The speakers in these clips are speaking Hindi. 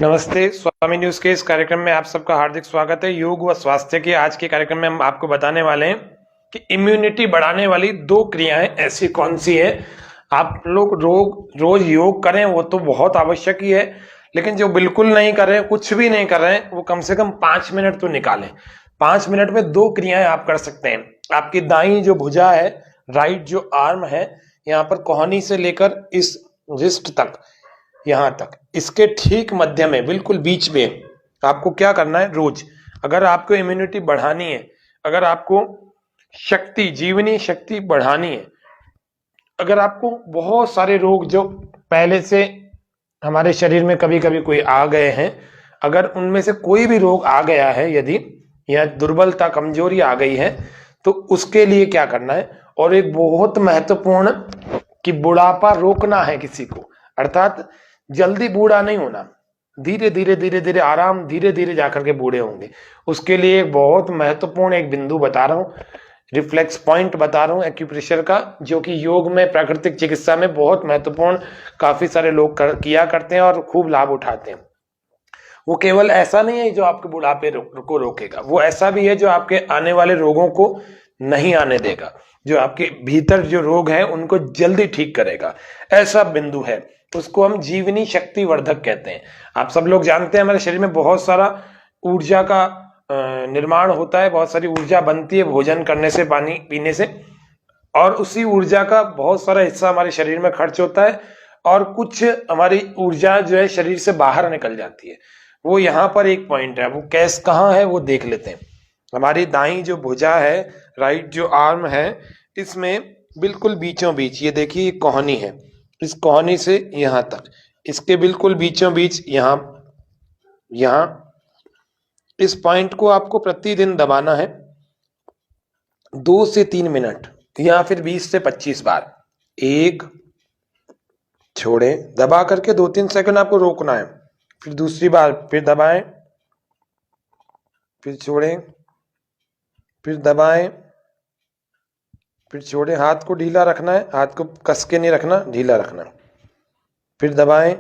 नमस्ते। स्वामी न्यूज के इस कार्यक्रम में आप सबका हार्दिक स्वागत है। योग व स्वास्थ्य के आज के कार्यक्रम में हम आपको बताने वाले हैं कि इम्यूनिटी बढ़ाने वाली 2 क्रियाएं ऐसी कौन सी है। आप लोग रोज योग करें वो तो बहुत आवश्यक ही है, लेकिन जो बिल्कुल नहीं कर रहे हैं, कुछ भी नहीं कर रहे हैं, वो कम से कम 5 मिनट तो निकालें। 5 मिनट में 2 क्रियाएं आप कर सकते हैं। आपकी दाईं जो भुजा है, राइट जो आर्म है, यहाँ पर कोहनी से लेकर इस रिस्ट तक, यहां तक, इसके ठीक मध्य में बिल्कुल बीच में आपको क्या करना है। रोज अगर आपको इम्यूनिटी बढ़ानी है, अगर आपको शक्ति, जीवनी शक्ति बढ़ानी है, अगर आपको बहुत सारे रोग जो पहले से हमारे शरीर में कभी कभी कोई आ गए हैं, अगर उनमें से कोई भी रोग आ गया है, यदि या दुर्बलता, कमजोरी आ गई है, तो उसके लिए क्या करना है। और एक बहुत महत्वपूर्ण कि बुढ़ापा रोकना है किसी को, अर्थात जल्दी बूढ़ा नहीं होना, धीरे धीरे आराम, धीरे धीरे जाकर के बूढ़े होंगे। उसके लिए एक बहुत महत्वपूर्ण एक बिंदु बता रहा हूं, रिफ्लेक्स पॉइंट बता रहा हूं एक्यूप्रेशर का, जो कि योग में, प्राकृतिक चिकित्सा में बहुत महत्वपूर्ण, काफी सारे लोग किया करते हैं और खूब लाभ उठाते हैं। वो केवल ऐसा नहीं है जो आपके बुढ़ापे को रोकेगा, वो ऐसा भी है जो आपके आने वाले रोगों को नहीं आने देगा, जो आपके भीतर जो रोग है उनको जल्दी ठीक करेगा। ऐसा बिंदु है, उसको हम जीवनी शक्ति वर्धक कहते हैं। आप सब लोग जानते हैं हमारे शरीर में बहुत सारा ऊर्जा का निर्माण होता है, बहुत सारी ऊर्जा बनती है भोजन करने से, पानी पीने से, और उसी ऊर्जा का बहुत सारा हिस्सा हमारे शरीर में खर्च होता है, और कुछ हमारी ऊर्जा जो है शरीर से बाहर निकल जाती है। वो यहाँ पर एक पॉइंट है, वो कैस कहाँ है वो देख लेते हैं। हमारी दाईं जो भुजा है, राइट जो आर्म है, इसमें बिल्कुल बीचों बीच, ये देखिए कोहनी है, इस कोहनी से यहां तक, इसके बिल्कुल बीचों बीच यहां इस पॉइंट को आपको प्रतिदिन दबाना है 2 से 3 मिनट, या फिर 20 से 25 बार। एक छोड़े, दबा करके 2-3 सेकंड आपको रोकना है, फिर दूसरी बार फिर दबाएं, फिर छोड़ें, फिर दबाएं, फिर छोड़े। हाथ को ढीला रखना है, हाथ को कस के नहीं रखना, ढीला रखना। फिर दबाएं,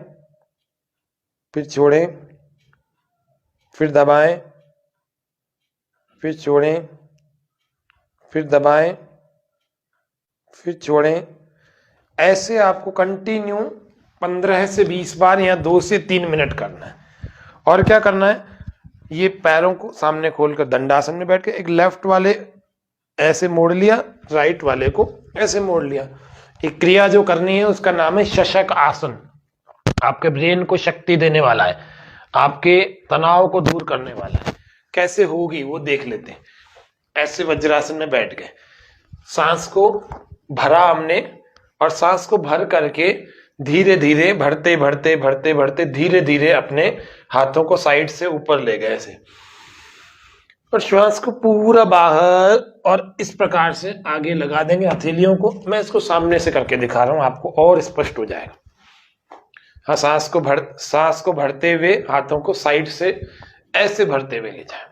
फिर छोड़ें, फिर दबाएं, फिर छोड़ें, फिर दबाएं, फिर छोड़ें। ऐसे आपको कंटिन्यू 15 से 20 बार या 2 से 3 मिनट करना है। और क्या करना है, ये पैरों को सामने खोलकर दंडासन में बैठ के एक लेफ्ट वाले ऐसे मोड़ लिया, राइट वाले को ऐसे मोड़ लिया। एक क्रिया जो करनी है उसका नाम है शशक आसन। आपके ब्रेन को शक्ति देने वाला है, आपके तनाव को दूर करने वाला है। कैसे होगी वो देख लेते हैं। ऐसे वज्रासन में बैठ गए, सांस को भरा हमने, और सांस को भर करके धीरे धीरे भरते भरते भरते भरते धीरे धीरे अपने हाथों को साइड से ऊपर ले गए ऐसे, और श्वास को पूरा बाहर, और इस प्रकार से आगे लगा देंगे हथेलियों को। मैं इसको सामने से करके दिखा रहा हूं, आपको और स्पष्ट हो जाएगा। हाँ, सांस को भरते हुए हाथों को साइड से ऐसे भरते हुए ले जाए,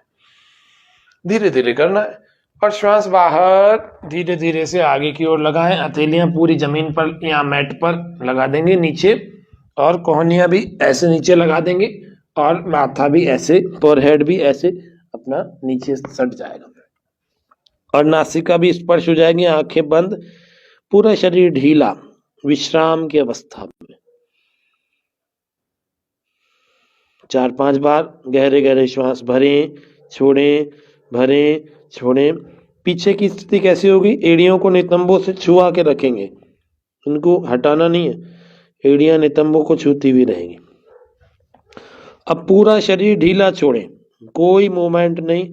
धीरे धीरे करना है। और श्वास बाहर धीरे धीरे से आगे की ओर लगाएं। हथेलियां पूरी जमीन पर या मैट पर लगा देंगे नीचे, और कोहनियां भी ऐसे नीचे लगा देंगे, और माथा भी ऐसे, फोरहेड भी ऐसे अपना नीचे सट जाएगा, और नासिका भी स्पर्श हो जाएगी। आंखें बंद, पूरा शरीर ढीला, विश्राम की अवस्था में 4-5 बार गहरे गहरे श्वास भरें, छोड़ें, भरें, छोड़ें। पीछे की स्थिति कैसी होगी, एड़ियों को नितंबों से छुआ के रखेंगे, इनको हटाना नहीं है, एड़ियां नितंबों को छूती हुई रहेंगी। अब पूरा शरीर ढीला छोड़ें, कोई मूवमेंट नहीं,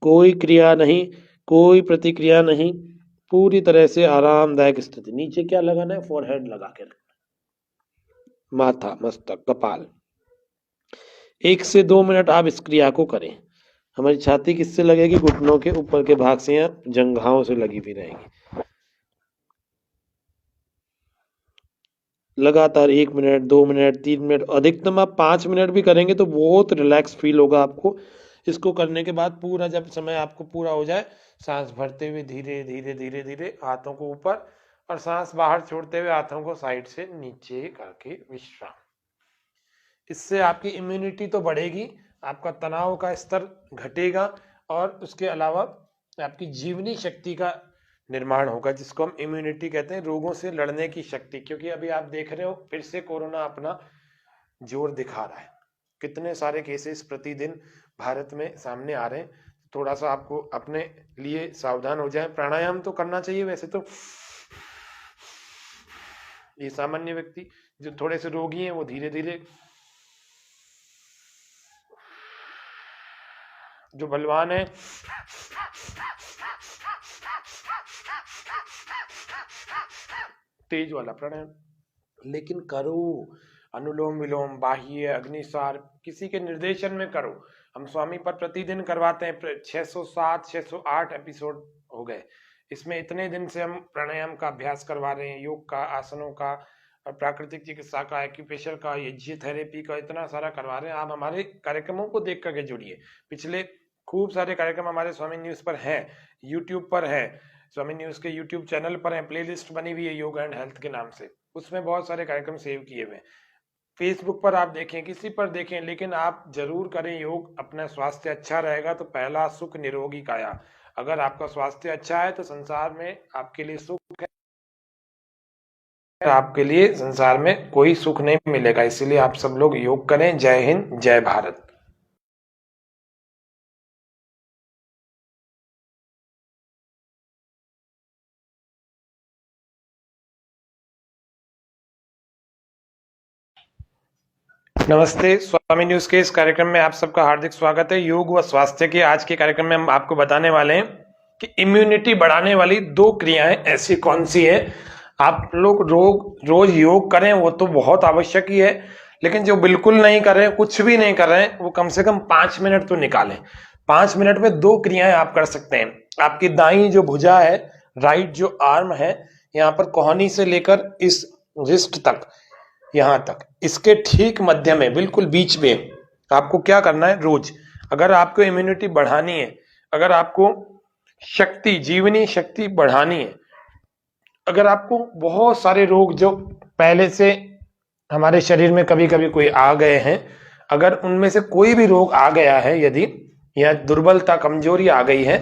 कोई क्रिया नहीं, कोई प्रतिक्रिया नहीं, पूरी तरह से आरामदायक स्थिति। नीचे क्या लगाना है, फोरहेड लगा के रखना, माथा, मस्तक, कपाल। 1 से 2 मिनट आप इस क्रिया को करें। हमारी छाती किससे लगेगी, घुटनों के ऊपर के भाग से या जंघाओं से लगी हुई रहेगी। लगातार 1 मिनट, 2 मिनट, 3 मिनट, अधिकतम आप 5 मिनट भी करेंगे तो बहुत रिलैक्स फील होगा आपको। इसको करने के बाद पूरा जब समय आपको पूरा हो जाए, सांस भरते हुए धीरे धीरे धीरे धीरे हाथों को ऊपर, और सांस बाहर छोड़ते हुए हाथों को साइड से नीचे करके विश्राम। इससे आपकी इम्यूनिटी तो बढ़ेगी, आपका तनाव का स्तर घटेगा और उसके अलावा आपकी जीवनी शक्ति का निर्माण होगा, जिसको हम इम्यूनिटी कहते हैं, रोगों से लड़ने की शक्ति। क्योंकि अभी आप देख रहे हो फिर से कोरोना अपना जोर दिखा रहा है, कितने सारे केसेस प्रतिदिन भारत में सामने आ रहे हैं। थोड़ा सा आपको अपने लिए सावधान हो जाए। प्राणायाम तो करना चाहिए वैसे तो, ये सामान्य व्यक्ति जो थोड़े से रोगी हैं वो धीरे धीरे, जो बलवान है तेज वाला प्राणायाम। लेकिन करो, अनुलोम विलोम, बाह्य, अग्निसार, किसी के निर्देशन में करो। हम स्वामी पर प्रतिदिन करवाते हैं, 607 608 एपिसोड हो गए। इसमें इतने दिन से हम प्राणायाम का अभ्यास करवा रहे हैं, योग का, आसनों का, और प्राकृतिक चिकित्सा का, एक्यूप्रेशर का, यज्ञ थेरेपी का, इतना सारा करवा रहे हैं। आप हमारे कार्यक्रमों को देख करके जुड़िए। पिछले खूब सारे कार्यक्रम हमारे स्वामी न्यूज पर है, यूट्यूब पर है, स्वामी न्यूज के यूट्यूब चैनल पर है, प्लेलिस्ट बनी हुई है योग एंड हेल्थ के नाम से, उसमें बहुत सारे कार्यक्रम सेव किए हुए हैं। फेसबुक पर आप देखें, किसी पर देखें, लेकिन आप जरूर करें योग। अपना स्वास्थ्य अच्छा रहेगा तो पहला सुख निरोगी काया। अगर आपका स्वास्थ्य अच्छा है तो संसार में आपके लिए सुख है, आपके लिए संसार में कोई सुख नहीं मिलेगा। इसीलिए आप सब लोग योग करें। जय हिंद, जय भारत। नमस्ते, स्वामी न्यूज के इस कार्यक्रम में आप सबका हार्दिक स्वागत है। योग व स्वास्थ्य के आज के कार्यक्रम में हम आपको बताने वाले हैं कि इम्यूनिटी बढ़ाने वाली 2 क्रियाएं ऐसी कौन सी है। आप लोग रोज योग करें वो तो बहुत आवश्यक ही है, लेकिन जो बिल्कुल नहीं कर रहे हैं, कुछ भी नहीं कर रहे हैं, वो कम से कम 5 मिनट तो निकालें। 5 मिनट में 2 क्रियाएं आप कर सकते हैं। आपकी दाईं जो भुजा है, राइट जो आर्म है, यहाँ पर कोहनी से लेकर इस रिस्ट तक, यहां तक, इसके ठीक मध्य में, बिल्कुल बीच में आपको क्या करना है। रोज अगर आपको इम्यूनिटी बढ़ानी है, अगर आपको शक्ति, जीवनी शक्ति बढ़ानी है, अगर आपको बहुत सारे रोग जो पहले से हमारे शरीर में कभी कभी कोई आ गए हैं, अगर उनमें से कोई भी रोग आ गया है, यदि या दुर्बलता, कमजोरी आ गई है,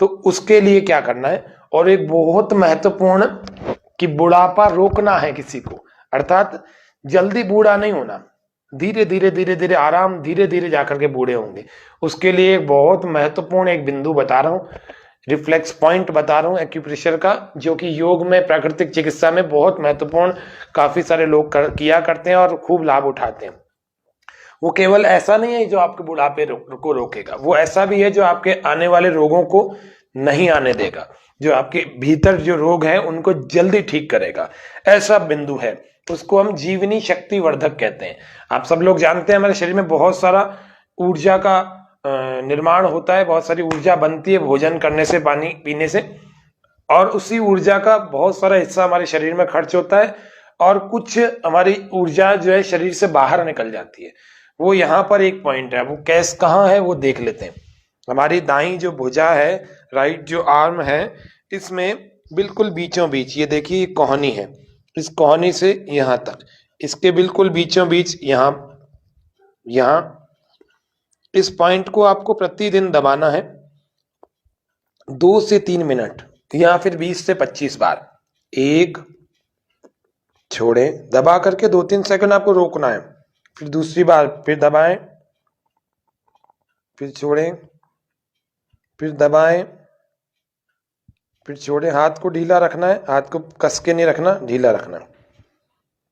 तो उसके लिए क्या करना है। और एक बहुत महत्वपूर्ण कि बुढ़ापा रोकना है किसी को, अर्थात जल्दी बूढ़ा नहीं होना, धीरे धीरे धीरे धीरे आराम, धीरे धीरे जाकर के बूढ़े होंगे। उसके लिए एक बहुत महत्वपूर्ण एक बिंदु बता रहा हूं, रिफ्लेक्स पॉइंट बता रहा हूं एक्यूप्रेशर का, जो कि योग में, प्राकृतिक चिकित्सा में बहुत महत्वपूर्ण, काफी सारे लोग किया करते हैं और खूब लाभ उठाते हैं। वो केवल ऐसा नहीं है जो आपके बुढ़ापे को रोकेगा, वो ऐसा भी है जो आपके आने वाले रोगों को नहीं आने देगा, जो आपके भीतर जो रोग हैं उनको जल्दी ठीक करेगा। ऐसा बिंदु है, उसको हम जीवनी शक्ति वर्धक कहते हैं। आप सब लोग जानते हैं हमारे शरीर में बहुत सारा ऊर्जा का निर्माण होता है, बहुत सारी ऊर्जा बनती है भोजन करने से, पानी पीने से, और उसी ऊर्जा का बहुत सारा हिस्सा हमारे शरीर में खर्च होता है, और कुछ हमारी ऊर्जा जो है शरीर से बाहर निकल जाती है। वो यहाँ पर एक पॉइंट है, वो कैस कहाँ है वो देख लेते हैं। हमारी दाईं जो भुजा है, राइट जो आर्म है, इसमें बिल्कुल बीचों बीच, ये देखिए कोहनी है, इस कोहनी से यहां तक, इसके बिल्कुल बीचों बीच यहां इस पॉइंट को आपको प्रतिदिन दबाना है 2 से 3 मिनट, या फिर 20 से 25 बार। एक छोड़े, दबा करके 2-3 सेकंड आपको रोकना है, फिर दूसरी बार फिर दबाएं, फिर छोड़ें, फिर दबाएं, फिर छोड़ें। हाथ को ढीला रखना है, हाथ को कस के नहीं रखना, ढीला रखना है।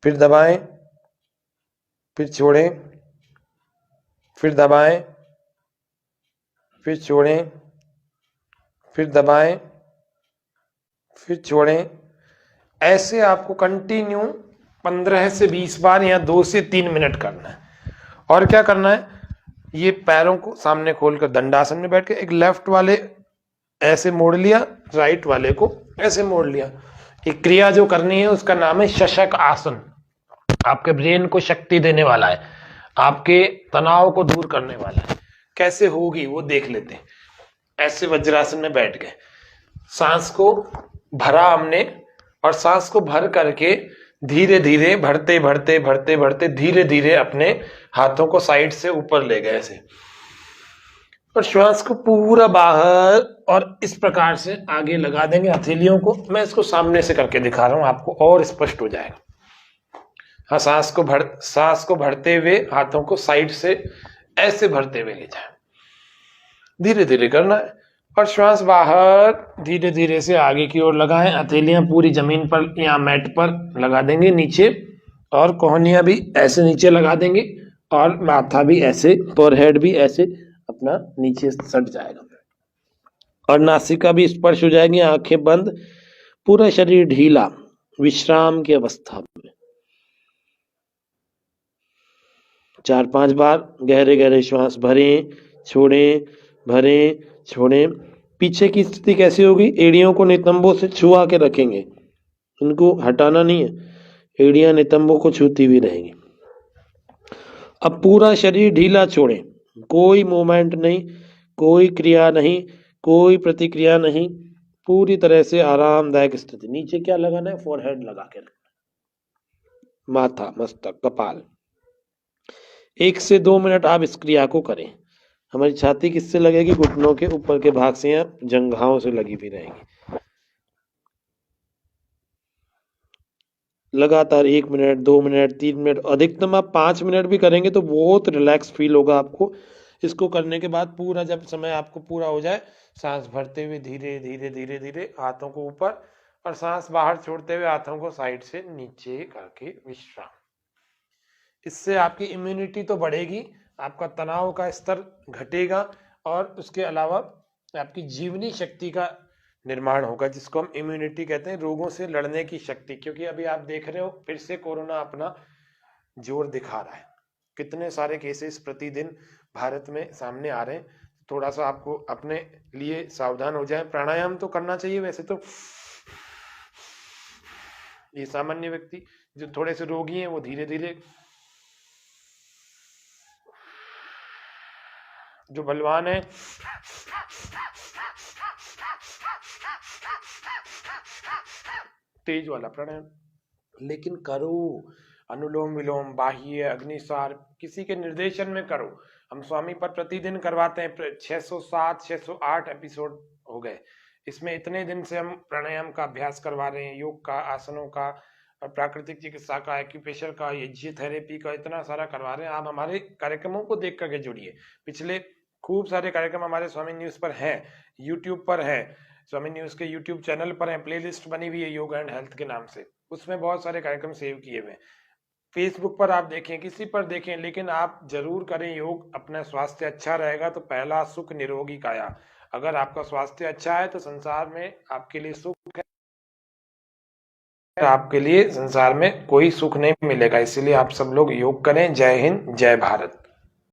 फिर दबाएं, फिर छोड़ें, फिर दबाएं, फिर छोड़ें, फिर दबाएं, फिर छोड़ें। ऐसे आपको कंटिन्यू 15 से 20 बार या 2 से 3 मिनट करना है। और क्या करना है, ये पैरों को सामने खोलकर दंडासन में बैठ के एक लेफ्ट वाले ऐसे मोड़ लिया, राइट वाले को ऐसे मोड़ लिया। एक क्रिया जो करनी है उसका नाम है शशक आसन। आपके ब्रेन को शक्ति देने वाला है, आपके तनाव को दूर करने वाला है। कैसे होगी वो देख लेते हैं। ऐसे वज्रासन में बैठ गए, सांस को भरा हमने, और सांस को भर करके धीरे धीरे भरते भरते भरते भरते धीरे धीरे अपने हाथों को साइड से ऊपर ले गए ऐसे, और श्वास को पूरा बाहर और इस प्रकार से आगे लगा देंगे हथेलियों को। मैं इसको सामने से करके दिखा रहा हूं आपको और स्पष्ट हो जाएगा। हाँ, सांस को भरते हुए हाथों को साइड से ऐसे भरते हुए ले जाए, धीरे धीरे करना है। और श्वास बाहर धीरे धीरे से आगे की ओर लगाएं। हथेलियां पूरी जमीन पर या मैट पर लगा देंगे नीचे, और कोहनियां भी ऐसे नीचे लगा देंगे, और माथा भी ऐसे, फोरहेड भी ऐसे अपना नीचे सट जाएगा, और नासिका भी स्पर्श हो जाएगी। आंखें बंद, पूरा शरीर ढीला, विश्राम की अवस्था में 4-5 बार गहरे गहरे श्वास भरें, छोड़ें, भरें, छोड़ें। पीछे की स्थिति कैसी होगी? एड़ियों को नितंबों से छुआ के रखेंगे, इनको हटाना नहीं है, एड़ियां नितंबों को छूती हुई रहेंगी। अब पूरा शरीर ढीला छोड़ें, कोई मूवमेंट नहीं, कोई क्रिया नहीं, कोई प्रतिक्रिया नहीं, पूरी तरह से आरामदायक स्थिति। नीचे क्या लगाना है? फोरहेड लगा के रखना, माथा, मस्तक, कपाल। 1 से 2 मिनट आप इस क्रिया को करें। हमारी छाती किससे लगेगी? घुटनों के ऊपर के भाग से या जंघाओं से लगी हुई रहेगी। लगातार 1 मिनट, 2 मिनट, 3 मिनट, अधिकतम आप 5 मिनट भी करेंगे तो बहुत रिलैक्स फील होगा आपको। इसको करने के बाद पूरा जब समय आपको पूरा हो जाए, सांस भरते हुए धीरे धीरे धीरे धीरे हाथों को ऊपर, और सांस बाहर छोड़ते हुए हाथों को साइड से नीचे करके विश्राम। इससे आपकी इम्यूनिटी तो बढ़ेगी, आपका तनाव का स्तर घटेगा, और उसके अलावा आपकी जीवनी शक्ति का निर्माण होगा, जिसको हम इम्यूनिटी कहते हैं, रोगों से लड़ने की शक्ति। क्योंकि अभी आप देख रहे हो फिर से कोरोना अपना जोर दिखा रहा है, कितने सारे केसेस प्रतिदिन भारत में सामने आ रहे हैं। थोड़ा सा आपको अपने लिए सावधान हो जाए। प्राणायाम तो करना चाहिए वैसे तो, ये सामान्य व्यक्ति जो थोड़े से रोगी हैं वो धीरे धीरे, जो बलवान है तेज वाला प्राणायाम। लेकिन करो, अनुलोम विलोम, बाह्य, अग्निसार, किसी के निर्देशन में करो। हम स्वामी पर प्रतिदिन करवाते हैं, 607 608 एपिसोड हो गए। इसमें इतने दिन से हम प्राणायाम का अभ्यास करवा रहे हैं, योग का, आसनों का, और प्राकृतिक चिकित्सा का, एक्यूप्रेशर का, यज्ञ थेरेपी का, इतना सारा करवा रहे हैं। आप हमारे कार्यक्रमों को देख करके जुड़िए। पिछले खूब सारे कार्यक्रम हमारे स्वामी न्यूज पर है, यूट्यूब पर है, स्वामी न्यूज के यूट्यूब चैनल पर है, प्लेलिस्ट बनी हुई है योग एंड हेल्थ के नाम से, उसमें बहुत सारे कार्यक्रम सेव किए हुए हैं। फेसबुक पर आप देखें, किसी पर देखें, लेकिन आप जरूर करें योग। अपना स्वास्थ्य अच्छा रहेगा तो पहला सुख निरोगी काया। अगर आपका स्वास्थ्य अच्छा है तो संसार में आपके लिए सुख है, आपके लिए संसार में कोई सुख नहीं मिलेगा। इसलिए आप सब लोग योग करें। जय हिंद, जय भारत।